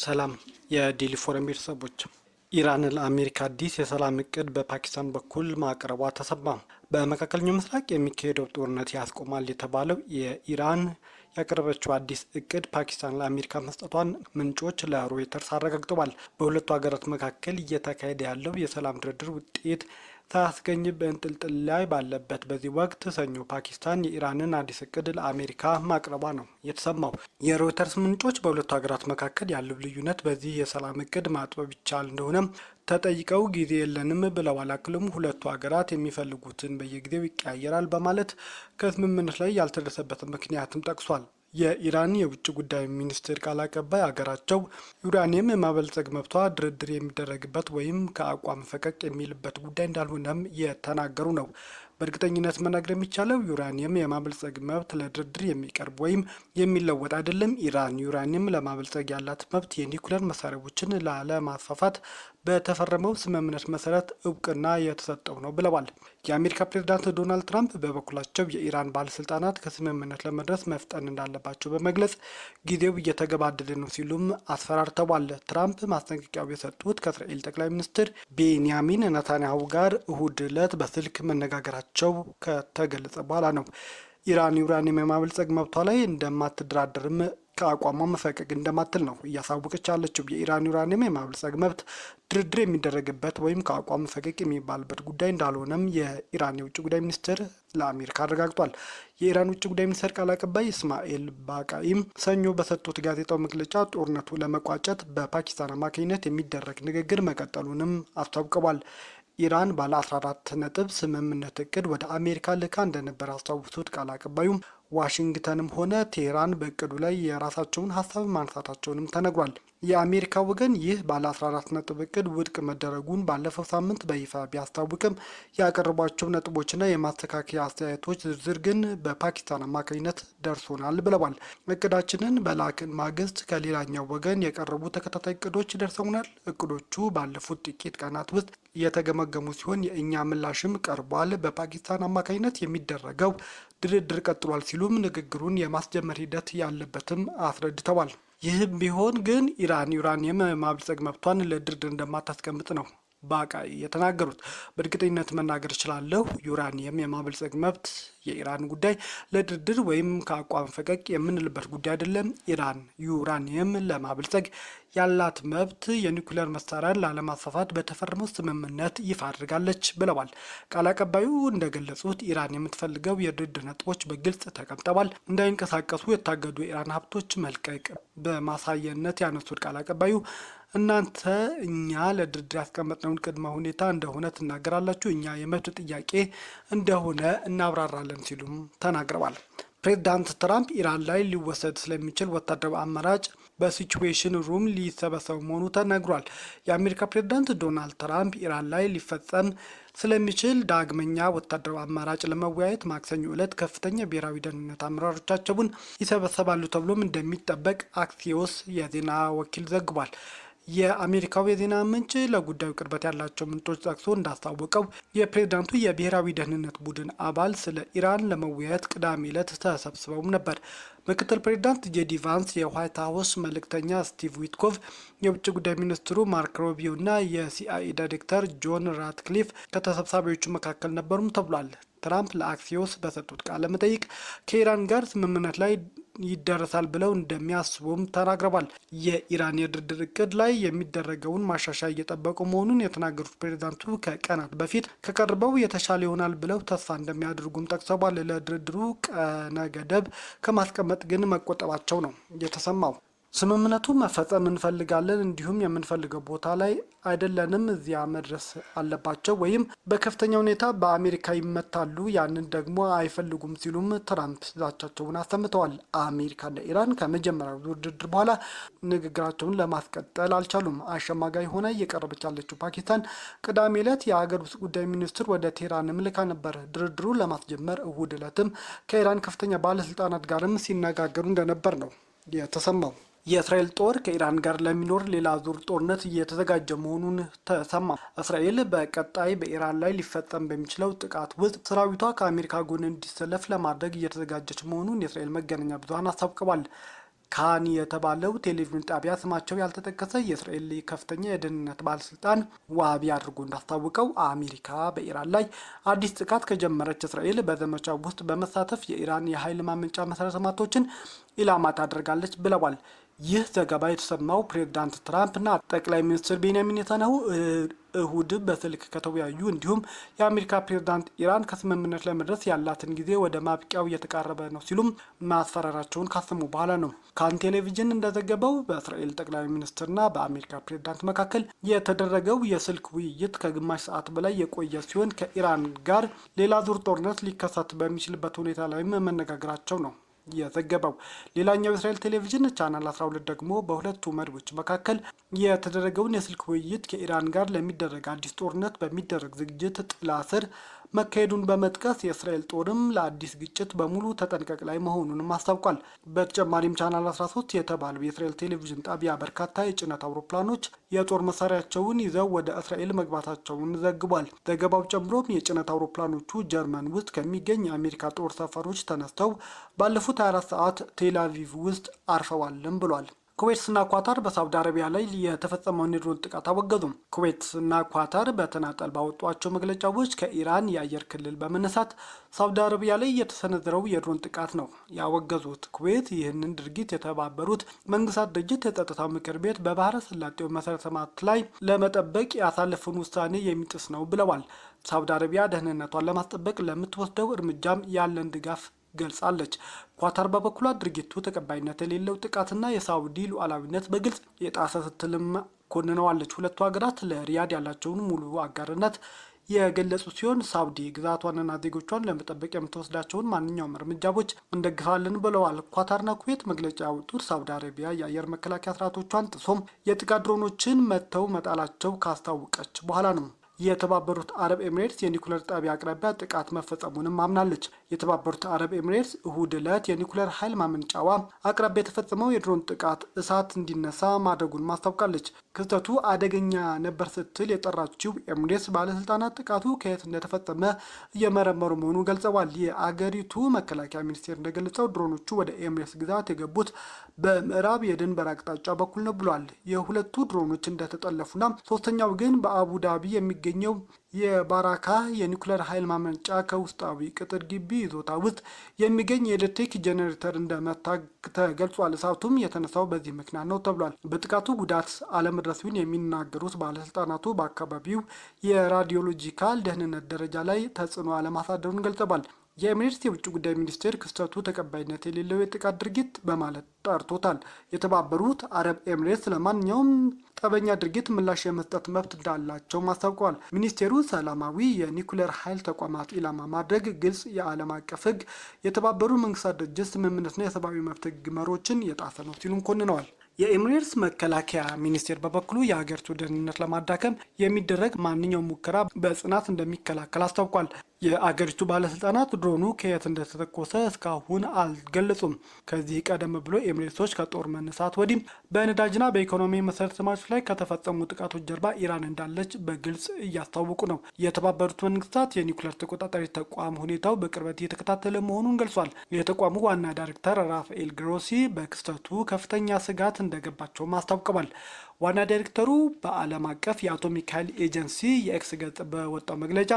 ሰላም የዲሊ ፎረም ቤተሰቦች፣ ኢራን ለአሜሪካ አዲስ የሰላም እቅድ በፓኪስታን በኩል ማቅረቧ ተሰማ። በመካከለኛው ምስራቅ የሚካሄደው ጦርነት ያስቆማል የተባለው የኢራን ያቀረበችው አዲስ እቅድ ፓኪስታን ለአሜሪካ መስጠቷን ምንጮች ለሮይተርስ አረጋግጠዋል። በሁለቱ ሀገራት መካከል እየተካሄደ ያለው የሰላም ድርድር ውጤት ሳያስገኝ በእንጥልጥል ላይ ባለበት በዚህ ወቅት ሰኞ ፓኪስታን የኢራንን አዲስ እቅድ ለአሜሪካ ማቅረቧ ነው የተሰማው። የሮይተርስ ምንጮች በሁለቱ ሀገራት መካከል ያለው ልዩነት በዚህ የሰላም እቅድ ማጥበብ ይቻል እንደሆነም ተጠይቀው ጊዜ የለንም ብለዋል። አክልም ሁለቱ ሀገራት የሚፈልጉትን በየጊዜው ይቀያየራል በማለት ከስምምነት ላይ ያልተደረሰበትን ምክንያትም ጠቅሷል። የኢራን የውጭ ጉዳይ ሚኒስትር ቃል አቀባይ ሀገራቸው ዩራኒየም የማበልጸግ መብቷ ድርድር የሚደረግበት ወይም ከአቋም ፈቀቅ የሚልበት ጉዳይ እንዳልሆነም የተናገሩ ነው። በእርግጠኝነት መናገር የሚቻለው ዩራኒየም የማበልጸግ መብት ለድርድር የሚቀርብ ወይም የሚለወጥ አይደለም። ኢራን ዩራኒየም ለማበልጸግ ያላት መብት የኒኩሌር መሳሪያዎችን ላለማስፋፋት በተፈረመው ስምምነት መሰረት እውቅና የተሰጠው ነው ብለዋል። የአሜሪካ ፕሬዝዳንት ዶናልድ ትራምፕ በበኩላቸው የኢራን ባለስልጣናት ከስምምነት ለመድረስ መፍጠን እንዳለባቸው በመግለጽ ጊዜው እየተገባደደ ነው ሲሉም አስፈራርተዋል። ትራምፕ ማስጠንቀቂያው የሰጡት ከእስራኤል ጠቅላይ ሚኒስትር ቤንያሚን ነታንያሁ ጋር እሁድ ዕለት በስልክ መነጋገራቸው ከተገለጸ በኋላ ነው። ኢራን ዩራኒየም የማበልጸግ መብቷ ላይ እንደማትደራደርም ከአቋሟ መፈቀቅ እንደማትል ነው እያሳወቀች ያለችው። የኢራን ዩራኒየም የማበልጸግ መብት ድርድር የሚደረግበት ወይም ከአቋም ፈቀቅ የሚባልበት ጉዳይ እንዳልሆነም የኢራን የውጭ ጉዳይ ሚኒስትር ለአሜሪካ አረጋግጧል። የኢራን ውጭ ጉዳይ ሚኒስትር ቃል አቀባይ እስማኤል ባቃኢም ሰኞ በሰጡት ጋዜጣው መግለጫ ጦርነቱ ለመቋጨት በፓኪስታን አማካኝነት የሚደረግ ንግግር መቀጠሉንም አስታውቀዋል። ኢራን ባለ 14 ነጥብ ስምምነት እቅድ ወደ አሜሪካ ልካ እንደነበር አስታውሱት ቃል አቀባዩም ዋሽንግተንም ሆነ ቴህራን በእቅዱ ላይ የራሳቸውን ሀሳብ ማንሳታቸውንም ተነግሯል። የአሜሪካ ወገን ይህ ባለ 14 ነጥብ እቅድ ውድቅ መደረጉን ባለፈው ሳምንት በይፋ ቢያስታውቅም ያቀረቧቸው ነጥቦችና የማስተካከያ አስተያየቶች ዝርዝር ግን በፓኪስታን አማካኝነት ደርሶናል ብለዋል። እቅዳችንን በላክን ማግስት ከሌላኛው ወገን የቀረቡ ተከታታይ እቅዶች ደርሰውናል። እቅዶቹ ባለፉት ጥቂት ቀናት ውስጥ የተገመገሙ ሲሆን የእኛ ምላሽም ቀርቧል። በፓኪስታን አማካኝነት የሚደረገው ድርድር ቀጥሏል ሲሉም ንግግሩን የማስጀመር ሂደት ያለበትም አስረድተዋል። ይህም ቢሆን ግን ኢራን ዩራኒየም ማብልጸግ መብቷን ለድርድር እንደማታስቀምጥ ነው ባቃኢ የተናገሩት። በእርግጠኝነት መናገር እችላለሁ፣ ዩራኒየም የማበልጸግ መብት የኢራን ጉዳይ ለድርድር ወይም ከአቋም ፈቀቅ የምንልበት ጉዳይ አይደለም። ኢራን ዩራኒየም ለማበልጸግ ያላት መብት የኒኩሌር መሳሪያን ላለማስፋፋት በተፈረመው ስምምነት ይፋ አድርጋለች ብለዋል። ቃል አቀባዩ እንደገለጹት ኢራን የምትፈልገው የድርድር ነጥቦች በግልጽ ተቀምጠዋል። እንዳይንቀሳቀሱ የታገዱ የኢራን ሀብቶች መልቀቅ በማሳየነት ያነሱት ቃል አቀባዩ እናንተ እኛ ለድርድር ያስቀመጥነውን ቅድመ ሁኔታ እንደሆነ ትናገራላችሁ፣ እኛ የመብት ጥያቄ እንደሆነ እናብራራለን ሲሉም ተናግረዋል። ፕሬዝዳንት ትራምፕ ኢራን ላይ ሊወሰድ ስለሚችል ወታደራዊ አማራጭ በሲቹዌሽን ሩም ሊሰበሰቡ መሆኑ ተነግሯል። የአሜሪካ ፕሬዝዳንት ዶናልድ ትራምፕ ኢራን ላይ ሊፈጸም ስለሚችል ዳግመኛ ወታደራዊ አማራጭ ለመወያየት ማክሰኞ ዕለት ከፍተኛ ብሔራዊ ደህንነት አመራሮቻቸውን ይሰበሰባሉ ተብሎም እንደሚጠበቅ አክሲዮስ የዜና ወኪል ዘግቧል። የአሜሪካው የዜና ምንጭ ለጉዳዩ ቅርበት ያላቸው ምንጮች ጠቅሶ እንዳስታወቀው የፕሬዝዳንቱ የብሔራዊ ደህንነት ቡድን አባል ስለ ኢራን ለመወያየት ቅዳሜ ዕለት ተሰብስበውም ነበር። ምክትል ፕሬዝዳንት ጄዲ ቫንስ፣ የዋይት ሀውስ መልእክተኛ ስቲቭ ዊትኮቭ፣ የውጭ ጉዳይ ሚኒስትሩ ማርክ ሮቢዮ እና የሲአይኤ ዳይሬክተር ጆን ራትክሊፍ ከተሰብሳቢዎቹ መካከል ነበሩም ተብሏል። ትራምፕ ለአክሲዮስ በሰጡት ቃለ መጠይቅ ከኢራን ጋር ስምምነት ላይ ይደረሳል ብለው እንደሚያስቡም ተናግረዋል። የኢራን የድርድር እቅድ ላይ የሚደረገውን ማሻሻያ እየጠበቁ መሆኑን የተናገሩት ፕሬዝዳንቱ ከቀናት በፊት ከቀረበው የተሻለ ይሆናል ብለው ተስፋ እንደሚያደርጉም ጠቅሰዋል። ለድርድሩ ቀነ ገደብ ከማስቀመጥ ግን መቆጠባቸው ነው የተሰማው። ስምምነቱ መፈጸም እንፈልጋለን፣ እንዲሁም የምንፈልገው ቦታ ላይ አይደለንም፣ እዚያ መድረስ አለባቸው ወይም በከፍተኛ ሁኔታ በአሜሪካ ይመታሉ፣ ያንን ደግሞ አይፈልጉም ሲሉም ትራምፕ ዛቻቸውን አሰምተዋል። አሜሪካና ኢራን ከመጀመሪያው ድርድር በኋላ ንግግራቸውን ለማስቀጠል አልቻሉም። አሸማጋይ ሆና እየቀረበች ያለችው ፓኪስታን ቅዳሜ ዕለት የሀገር ውስጥ ጉዳይ ሚኒስትር ወደ ቴህራን ልካ ነበር። ድርድሩ ለማስጀመር እሁድ ዕለትም ከኢራን ከፍተኛ ባለስልጣናት ጋርም ሲነጋገሩ እንደነበር ነው የተሰማው። የእስራኤል ጦር ከኢራን ጋር ለሚኖር ሌላ ዙር ጦርነት እየተዘጋጀ መሆኑን ተሰማ። እስራኤል በቀጣይ በኢራን ላይ ሊፈጸም በሚችለው ጥቃት ውስጥ ሰራዊቷ ከአሜሪካ ጎን እንዲሰለፍ ለማድረግ እየተዘጋጀች መሆኑን የእስራኤል መገናኛ ብዙኃን አስታውቀዋል። ካን የተባለው ቴሌቪዥን ጣቢያ ስማቸው ያልተጠቀሰ የእስራኤል ከፍተኛ የደህንነት ባለስልጣን ዋቢ አድርጎ እንዳስታወቀው አሜሪካ በኢራን ላይ አዲስ ጥቃት ከጀመረች እስራኤል በዘመቻው ውስጥ በመሳተፍ የኢራን የኃይል ማመንጫ መሰረተ ልማቶችን ኢላማ ታደርጋለች ብለዋል። ይህ ዘገባ የተሰማው ፕሬዝዳንት ትራምፕ እና ጠቅላይ ሚኒስትር ቤንያሚን ኔታንያሁ እሁድ በስልክ ከተወያዩ እንዲሁም የአሜሪካ ፕሬዝዳንት ኢራን ከስምምነት ለመድረስ ያላትን ጊዜ ወደ ማብቂያው እየተቃረበ ነው ሲሉም ማስፈራራቸውን ካሰሙ በኋላ ነው። ካን ቴሌቪዥን እንደዘገበው በእስራኤል ጠቅላይ ሚኒስትርና በአሜሪካ ፕሬዝዳንት መካከል የተደረገው የስልክ ውይይት ከግማሽ ሰዓት በላይ የቆየ ሲሆን ከኢራን ጋር ሌላ ዙር ጦርነት ሊከሰት በሚችልበት ሁኔታ ላይም መነጋገራቸው ነው የዘገበው። ሌላኛው የእስራኤል ቴሌቪዥን ቻናል 12 ደግሞ በሁለቱ መሪዎች መካከል የተደረገውን የስልክ ውይይት ከኢራን ጋር ለሚደረግ አዲስ ጦርነት በሚደረግ ዝግጅት ጥላ ስር መካሄዱን በመጥቀስ የእስራኤል ጦርም ለአዲስ ግጭት በሙሉ ተጠንቀቅ ላይ መሆኑንም አስታውቋል። በተጨማሪም ቻናል 13 የተባለው የእስራኤል ቴሌቪዥን ጣቢያ በርካታ የጭነት አውሮፕላኖች የጦር መሳሪያቸውን ይዘው ወደ እስራኤል መግባታቸውን ዘግቧል። ዘገባው ጨምሮም የጭነት አውሮፕላኖቹ ጀርመን ውስጥ ከሚገኝ የአሜሪካ ጦር ሰፈሮች ተነስተው ባለፉት 24 ሰዓት ቴል አቪቭ ውስጥ አርፈዋልም ብሏል። ኩዌትና ኳታር በሳውዲ አረቢያ ላይ የተፈጸመውን የድሮን ጥቃት አወገዙም። ኩዌትና ኳታር በተናጠል ባወጧቸው መግለጫዎች ከኢራን የአየር ክልል በመነሳት ሳውዲ አረቢያ ላይ የተሰነዘረው የድሮን ጥቃት ነው ያወገዙት። ኩዌት ይህንን ድርጊት የተባበሩት መንግስታት ድርጅት የጸጥታው ምክር ቤት በባህረ ሰላጤው መሰረተ ልማት ላይ ለመጠበቅ ያሳለፈውን ውሳኔ የሚጥስ ነው ብለዋል። ሳውዲ አረቢያ ደህንነቷን ለማስጠበቅ ለምትወስደው እርምጃም ያለን ድጋፍ ገልጻለች። ኳታር በበኩሏ ድርጊቱ ተቀባይነት የሌለው ጥቃትና የሳውዲ ሉዓላዊነት በግልጽ የጣሰ ስትልም ኮንነዋለች። ሁለቱ ሀገራት ለሪያድ ያላቸውን ሙሉ አጋርነት የገለጹ ሲሆን ሳውዲ ግዛቷንና ዜጎቿን ለመጠበቅ የምትወስዳቸውን ማንኛውም እርምጃዎች እንደግፋለን ብለዋል። ኳታርና ኩዌት መግለጫ ያወጡት ሳውዲ አረቢያ የአየር መከላከያ ስርዓቶቿን ጥሶም የጥቃት ድሮኖችን መተው መጣላቸው ካስታወቀች በኋላ ነው። የተባበሩት አረብ ኤሚሬትስ የኒኩሌር ጣቢያ አቅራቢያ ጥቃት መፈጸሙንም አምናለች። የተባበሩት አረብ ኤሚሬትስ እሁድ ዕለት የኒኩሌር ኃይል ማመንጫዋ አቅራቢያ የተፈጸመው የድሮን ጥቃት እሳት እንዲነሳ ማድረጉን ማስታውቃለች። ክስተቱ አደገኛ ነበር ስትል የጠራችው ኤሚሬትስ ባለስልጣናት ጥቃቱ ከየት እንደተፈጸመ እየመረመሩ መሆኑን ገልጸዋል። የአገሪቱ መከላከያ ሚኒስቴር እንደገለጸው ድሮኖቹ ወደ ኤሚሬትስ ግዛት የገቡት በምዕራብ የድንበር አቅጣጫ በኩል ነው ብሏል። የሁለቱ ድሮኖች እንደተጠለፉና ሶስተኛው ግን በአቡዳቢ የሚገኘው የባራካ የኒኩሌር ኃይል ማመንጫ ከውስጣዊ ቅጥር ግቢ ይዞታ ውስጥ የሚገኝ የኤሌክትሪክ ጄኔሬተር እንደመታ ተገልጿል። እሳቱም የተነሳው በዚህ ምክንያት ነው ተብሏል። በጥቃቱ ጉዳት አለመድረሱን የሚናገሩት ባለስልጣናቱ በአካባቢው የራዲዮሎጂካል ደህንነት ደረጃ ላይ ተጽዕኖ አለማሳደሩን ገልጸዋል። የኤሚሬትስ የውጭ ጉዳይ ሚኒስቴር ክስተቱ ተቀባይነት የሌለው የጥቃት ድርጊት በማለት ጠርቶታል። የተባበሩት አረብ ኤሚሬትስ ለማንኛውም ጠበኛ ድርጊት ምላሽ የመስጠት መብት እንዳላቸው አስታውቀዋል። ሚኒስቴሩ ሰላማዊ የኒኩሌር ኃይል ተቋማት ኢላማ ማድረግ ግልጽ የዓለም አቀፍ ሕግ፣ የተባበሩት መንግስታት ድርጅት ስምምነትና የሰብአዊ መብት ሕግ መርሆችን የጣሰ ነው ሲሉም ኮንነዋል። የኤሚሬትስ መከላከያ ሚኒስቴር በበኩሉ የሀገሪቱ ደህንነት ለማዳከም የሚደረግ ማንኛውም ሙከራ በጽናት እንደሚከላከል አስታውቋል። የአገሪቱ ባለስልጣናት ድሮኑ ከየት እንደተተኮሰ እስካሁን አልገለጹም። ከዚህ ቀደም ብሎ ኤሚሬቶች ከጦር መነሳት ወዲህ በነዳጅና በኢኮኖሚ መሰረተ ልማቶች ላይ ከተፈጸሙ ጥቃቶች ጀርባ ኢራን እንዳለች በግልጽ እያስታወቁ ነው። የተባበሩት መንግስታት የኒውክሌር ተቆጣጣሪ ተቋም ሁኔታው በቅርበት እየተከታተለ መሆኑን ገልጿል። የተቋሙ ዋና ዳይሬክተር ራፋኤል ግሮሲ በክስተቱ ከፍተኛ ስጋት እንደገባቸውም አስታውቀዋል። ዋና ዳይሬክተሩ በዓለም አቀፍ የአቶሚክ ኃይል ኤጀንሲ የኤክስ ገጽ በወጣው መግለጫ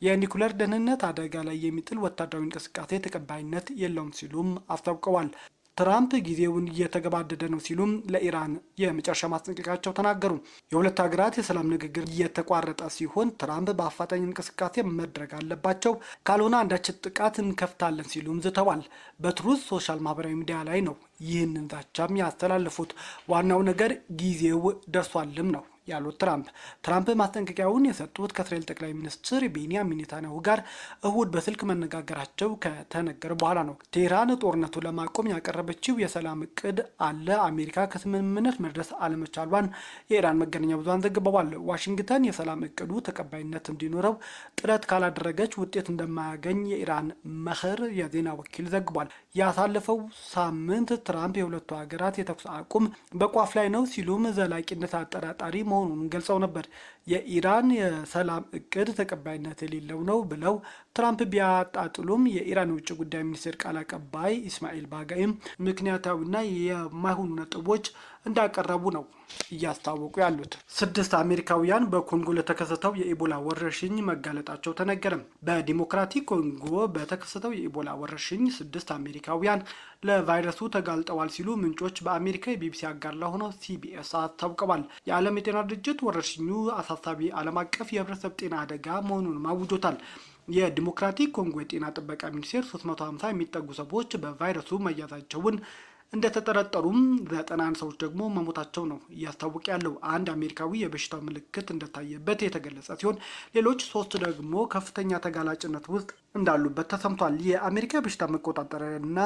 የኒኩሌር ደህንነት አደጋ ላይ የሚጥል ወታደራዊ እንቅስቃሴ ተቀባይነት የለውም ሲሉም አስታውቀዋል። ትራምፕ ጊዜውን እየተገባደደ ነው ሲሉም ለኢራን የመጨረሻ ማስጠንቀቂያቸው ተናገሩ። የሁለቱ ሀገራት የሰላም ንግግር እየተቋረጠ ሲሆን ትራምፕ በአፋጣኝ እንቅስቃሴ መድረግ አለባቸው፣ ካልሆነ አንዳች ጥቃት እንከፍታለን ሲሉም ዝተዋል። በትሩዝ ሶሻል ማህበራዊ ሚዲያ ላይ ነው ይህንን ዛቻም ያስተላለፉት። ዋናው ነገር ጊዜው ደርሷልም ነው ያሉት ትራምፕ ማስጠንቀቂያውን የሰጡት ከእስራኤል ጠቅላይ ሚኒስትር ቤንያሚን ኔታንያሁ ጋር እሁድ በስልክ መነጋገራቸው ከተነገረ በኋላ ነው። ቴህራን ጦርነቱን ለማቆም ያቀረበችው የሰላም እቅድ አለ፣ አሜሪካ ከስምምነት መድረስ አለመቻሏን የኢራን መገናኛ ብዙሃን ዘግበዋል። ዋሽንግተን የሰላም እቅዱ ተቀባይነት እንዲኖረው ጥረት ካላደረገች ውጤት እንደማያገኝ የኢራን መህር የዜና ወኪል ዘግቧል። ያሳለፈው ሳምንት ትራምፕ የሁለቱ ሀገራት የተኩስ አቁም በቋፍ ላይ ነው ሲሉም ዘላቂነት አጠራጣሪ መሆኑን ገልጸው ነበር። የኢራን የሰላም እቅድ ተቀባይነት የሌለው ነው ብለው ትራምፕ ቢያጣጥሉም የኢራን የውጭ ጉዳይ ሚኒስቴር ቃል አቀባይ ኢስማኤል ባጋይም ምክንያታዊና የማይሆኑ ነጥቦች እንዳቀረቡ ነው እያስታወቁ ያሉት። 6 አሜሪካውያን በኮንጎ ለተከሰተው የኢቦላ ወረርሽኝ መጋለጣቸው ተነገረ። በዲሞክራቲክ ኮንጎ በተከሰተው የኢቦላ ወረርሽኝ 6 አሜሪካውያን ለቫይረሱ ተጋልጠዋል ሲሉ ምንጮች በአሜሪካ የቢቢሲ አጋር ለሆነው ሲቢኤስ አስታውቀዋል። የዓለም የጤና ድርጅት ወረርሽኙ አሳሳቢ ዓለም አቀፍ የህብረተሰብ ጤና አደጋ መሆኑን አውጆታል። የዲሞክራቲክ ኮንጎ የጤና ጥበቃ ሚኒስቴር 350 የሚጠጉ ሰዎች በቫይረሱ መያዛቸውን እንደተጠረጠሩም 91 ሰዎች ደግሞ መሞታቸው ነው እያስታወቀ ያለው። አንድ አሜሪካዊ የበሽታው ምልክት እንደታየበት የተገለጸ ሲሆን ሌሎች 3 ደግሞ ከፍተኛ ተጋላጭነት ውስጥ እንዳሉበት ተሰምቷል። የአሜሪካ በሽታ መቆጣጠሪያና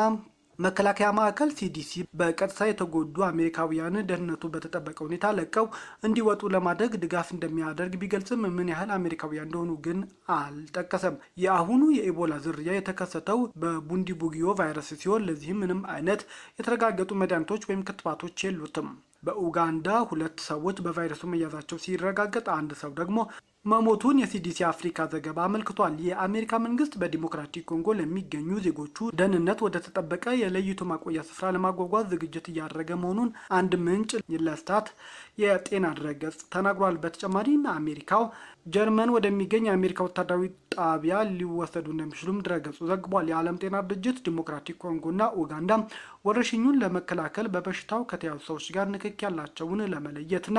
መከላከያ ማዕከል ሲዲሲ በቀጥታ የተጎዱ አሜሪካውያን ደህንነቱ በተጠበቀ ሁኔታ ለቀው እንዲወጡ ለማድረግ ድጋፍ እንደሚያደርግ ቢገልጽም ምን ያህል አሜሪካውያን እንደሆኑ ግን አልጠቀሰም። የአሁኑ የኢቦላ ዝርያ የተከሰተው በቡንዲቡጊዮ ቫይረስ ሲሆን ለዚህም ምንም አይነት የተረጋገጡ መድኃኒቶች ወይም ክትባቶች የሉትም። በኡጋንዳ 2 ሰዎች በቫይረሱ መያዛቸው ሲረጋገጥ አንድ ሰው ደግሞ መሞቱን የሲዲሲ አፍሪካ ዘገባ አመልክቷል። የአሜሪካ መንግስት በዲሞክራቲክ ኮንጎ ለሚገኙ ዜጎቹ ደህንነት ወደ ተጠበቀ የለይቶ ማቆያ ስፍራ ለማጓጓዝ ዝግጅት እያደረገ መሆኑን አንድ ምንጭ ለስታት የጤና ድረገጽ ተናግሯል። በተጨማሪም አሜሪካው ጀርመን ወደሚገኝ የአሜሪካ ወታደራዊ ጣቢያ ሊወሰዱ እንደሚችሉም ድረገጹ ዘግቧል። የዓለም ጤና ድርጅት ዲሞክራቲክ ኮንጎና ኡጋንዳ ወረርሽኙን ለመከላከል በበሽታው ከተያዙ ሰዎች ጋር ንክኪ ያላቸውን ለመለየትና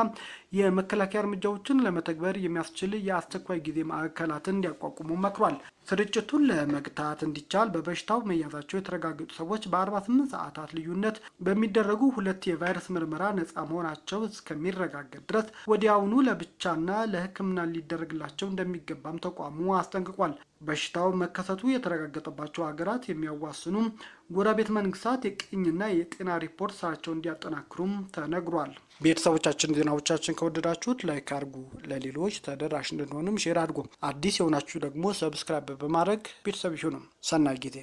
የመከላከያ እርምጃዎችን ለመተግበር የሚያስችል የአስቸኳይ ጊዜ ማዕከላትን እንዲያቋቁሙ መክሯል። ስርጭቱን ለመግታት እንዲቻል በበሽታው መያዛቸው የተረጋገጡ ሰዎች በ48 ሰዓታት ልዩነት በሚደረጉ 2 የቫይረስ ምርመራ ነፃ መሆናቸው እስከሚረጋገጥ ድረስ ወዲያውኑ ለብቻና ለሕክምና ሊደረግላቸው እንደሚገባም ተቋሙ አስጠንቅቋል። በሽታው መከሰቱ የተረጋገጠባቸው ሀገራት የሚያዋስኑ ጎረቤት መንግስታት የቅኝና የጤና ሪፖርት ስራቸውን እንዲያጠናክሩም ተነግሯል። ቤተሰቦቻችን ዜናዎቻችን ከወደዳችሁት ላይክ አድርጉ፣ ለሌሎች ተደራሽ እንድንሆንም ሼር አድርጉ። አዲስ የሆናችሁ ደግሞ ሰብስክራይብ በማድረግ ቤተሰብ ይሁኑ። ሰናይ ጊዜ